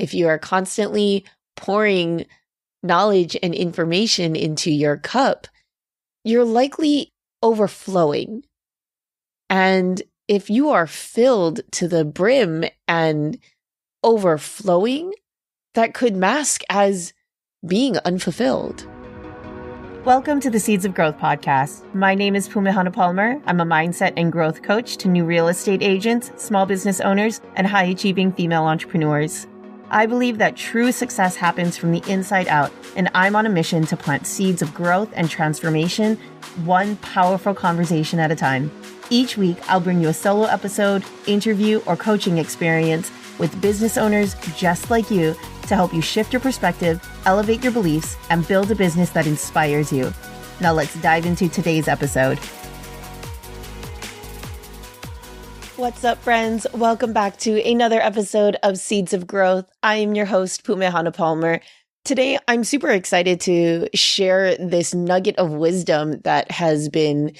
if you are constantly pouring knowledge and information into your cup, you're likely overflowing. And if you are filled to the brim and overflowing, that could mask as being unfulfilled. Welcome to the Seeds of Growth podcast. My name is Pumehana Palmer. I'm a mindset and growth coach to new real estate agents, small business owners, and high-achieving female entrepreneurs. I believe that true success happens from the inside out, and I'm on a mission to plant seeds of growth and transformation, one powerful conversation at a time. Each week, I'll bring you a solo episode, interview, or coaching experience with business owners just like you to help you shift your perspective, elevate your beliefs, and build a business that inspires you. Now let's dive into today's episode. What's up, friends? Welcome back to another episode of Seeds of Growth. I am your host, Pumehana Palmer. Today, I'm super excited to share this nugget of wisdom that has been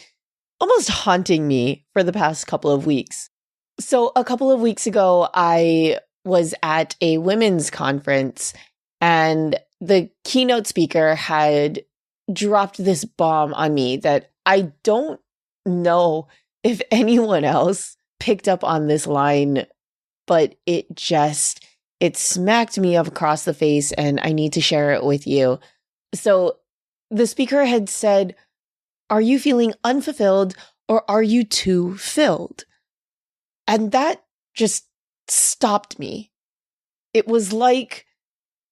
almost haunting me for the past couple of weeks. So a couple of weeks ago, I was at a women's conference and the keynote speaker had dropped this bomb on me that I don't know if anyone else picked up on this line, but it smacked me up across the face and I need to share it with you. So the speaker had said, "Are you feeling unfulfilled or are you too filled?" And that just stopped me. It was like,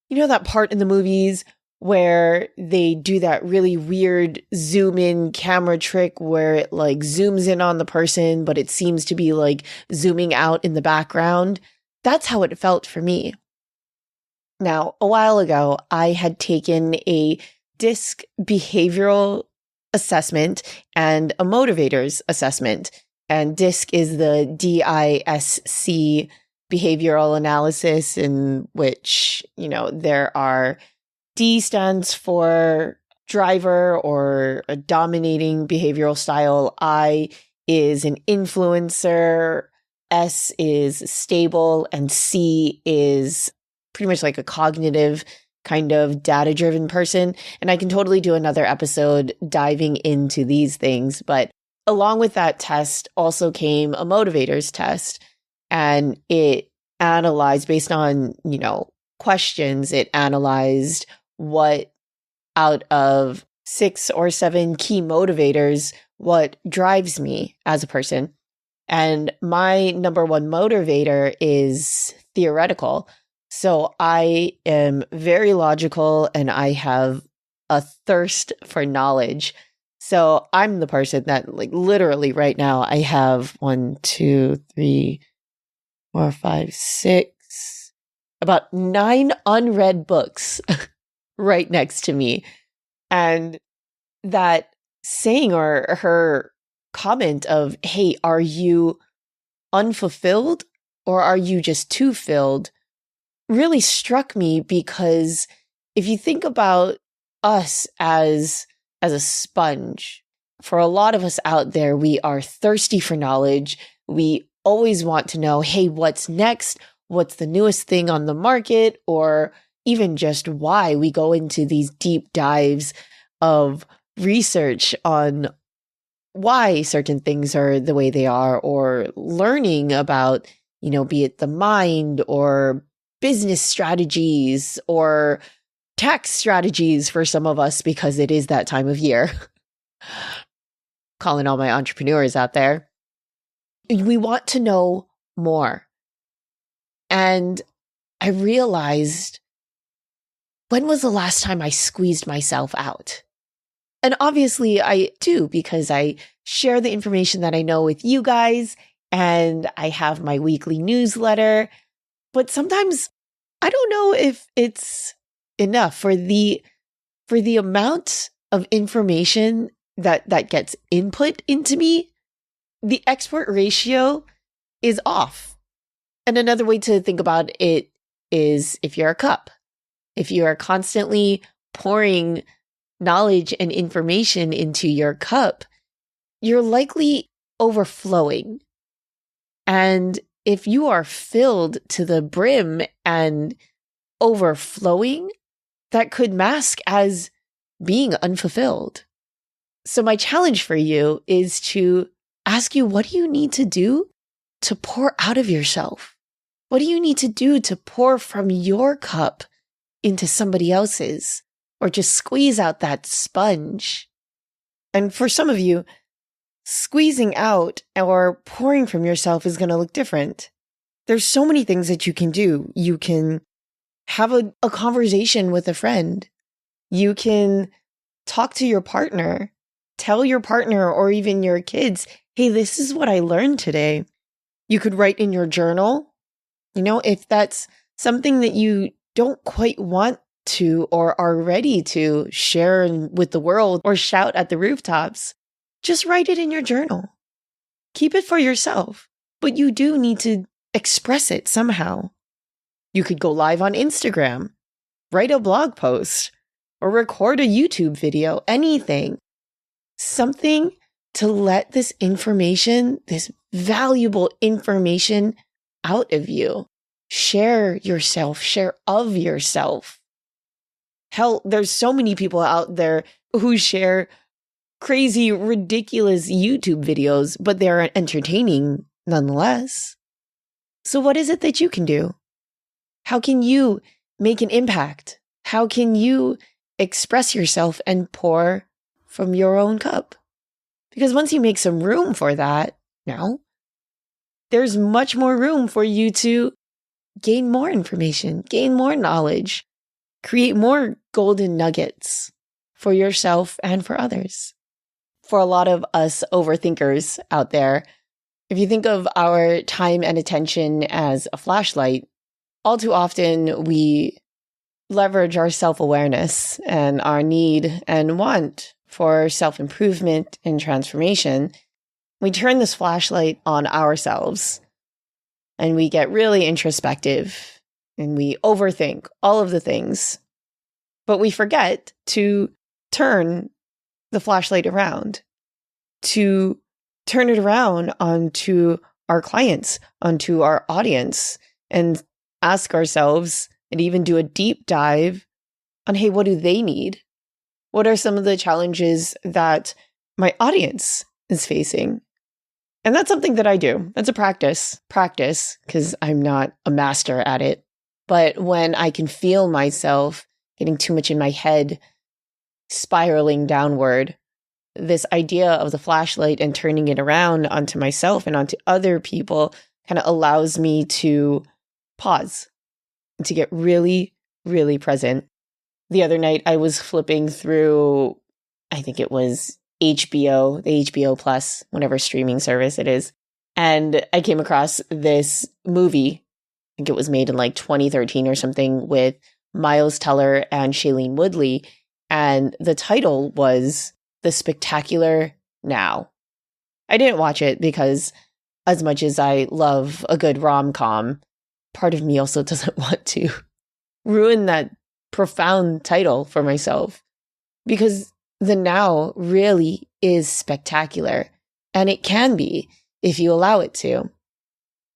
you know, that part in the movies where they do that really weird zoom in camera trick where it like zooms in on the person, but it seems to be like zooming out in the background. That's how it felt for me. Now, a while ago, I had taken a DISC behavioral assessment and a motivators assessment. And DISC is the DISC behavioral analysis, in which, you know, there are D stands for driver or a dominating behavioral style. I is an influencer. S is stable. And C is pretty much like a cognitive kind of data-driven person. And I can totally do another episode diving into these things. But along with that test also came a motivators test. And it analyzed based on, you know, questions. It analyzed what out of 6 or 7 key motivators, what drives me as a person. And my number one motivator is theoretical. So I am very logical and I have a thirst for knowledge. So I'm the person that, like, literally right now I have 1, 2, 3, 4, 5, 6, about 9 unread books right next to me. And that saying or her comment of, "Hey, are you unfulfilled or are you just too filled?" really struck me, because if you think about us as a sponge, for a lot of us out there, we are thirsty for knowledge. We always want to know, hey, what's next? What's the newest thing on the market? Or even just why we go into these deep dives of research on why certain things are the way they are, or learning about, you know, be it the mind or business strategies or tax strategies for some of us, because it is that time of year. Calling all my entrepreneurs out there. We want to know more. And I realized, when was the last time I squeezed myself out? And obviously I do, because I share the information that I know with you guys, and I have my weekly newsletter. But sometimes I don't know if it's enough for the amount of information that gets input into me. The export ratio is off. And another way to think about it is, if you're a cup, if you are constantly pouring knowledge and information into your cup, you're likely overflowing. And if you are filled to the brim and overflowing that could mask as being unfulfilled. So my challenge for you is to ask you, what do you need to do to pour out of yourself? What do you need to do to pour from your cup into somebody else's, or just squeeze out that sponge? And for some of you, squeezing out or pouring from yourself is going to look different. There's so many things that you can do. You can have a conversation with a friend. You can talk to your partner, tell your partner or even your kids, hey, this is what I learned today. You could write in your journal, if that's something that you don't quite want to or are ready to share with the world or shout at the rooftops, just write it in your journal. Keep it for yourself, but you do need to express it somehow. You could go live on Instagram, write a blog post, or record a YouTube video, anything. Something to let this information, this valuable information out of you. Share yourself, share of yourself. Hell, there's so many people out there who share crazy, ridiculous YouTube videos, but they're entertaining nonetheless. So what is it that you can do? How can you make an impact? How can you express yourself and pour from your own cup? Because once you make some room for that, there's much more room for you to gain more information, gain more knowledge, create more golden nuggets for yourself and for others. For a lot of us overthinkers out there, if you think of our time and attention as a flashlight, all too often we leverage our self-awareness and our need and want for self-improvement and transformation. We turn this flashlight on ourselves and we get really introspective and we overthink all of the things, but we forget to turn the flashlight around, to turn it around onto our clients, onto our audience, and ask ourselves and even do a deep dive on, hey, what do they need? What are some of the challenges that my audience is facing? And that's something that I do. That's a practice, because I'm not a master at it. But when I can feel myself getting too much in my head, spiraling downward, this idea of the flashlight and turning it around onto myself and onto other people kind of allows me to pause and to get really, really present. The other night I was flipping through, I think it was HBO, the HBO Plus, whatever streaming service it is. And I came across this movie, I think it was made in like 2013 or something, with Miles Teller and Shailene Woodley. And the title was The Spectacular Now. I didn't watch it because as much as I love a good rom-com, part of me also doesn't want to ruin that profound title for myself, because the now really is spectacular, and it can be if you allow it to.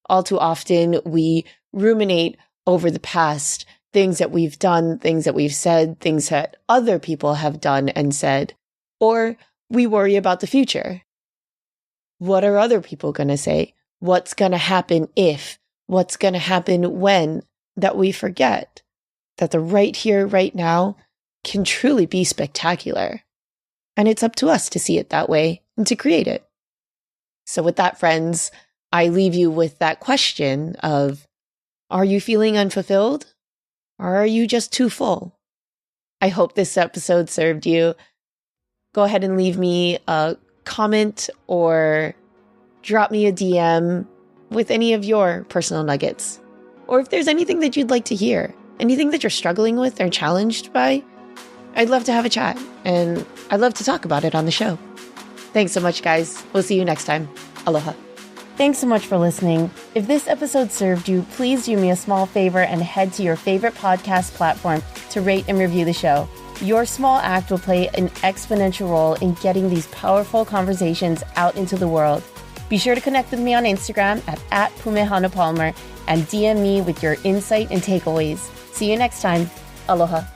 All too often, we ruminate over the past, things that we've done, things that we've said, things that other people have done and said, or we worry about the future. What are other people going to say? What's going to happen if? What's going to happen when? That we forget that the right here, right now can truly be spectacular. And it's up to us to see it that way and to create it. So with that, friends, I leave you with that question of, are you feeling unfulfilled? Or are you just too full? I hope this episode served you. Go ahead and leave me a comment or drop me a DM with any of your personal nuggets. Or if there's anything that you'd like to hear, anything that you're struggling with or challenged by, I'd love to have a chat, and I'd love to talk about it on the show. Thanks so much, guys. We'll see you next time. Aloha. Thanks so much for listening. If this episode served you, please do me a small favor and head to your favorite podcast platform to rate and review the show. Your small act will play an exponential role in getting these powerful conversations out into the world. Be sure to connect with me on Instagram at @PumeHanaPalmer and DM me with your insight and takeaways. See you next time. Aloha.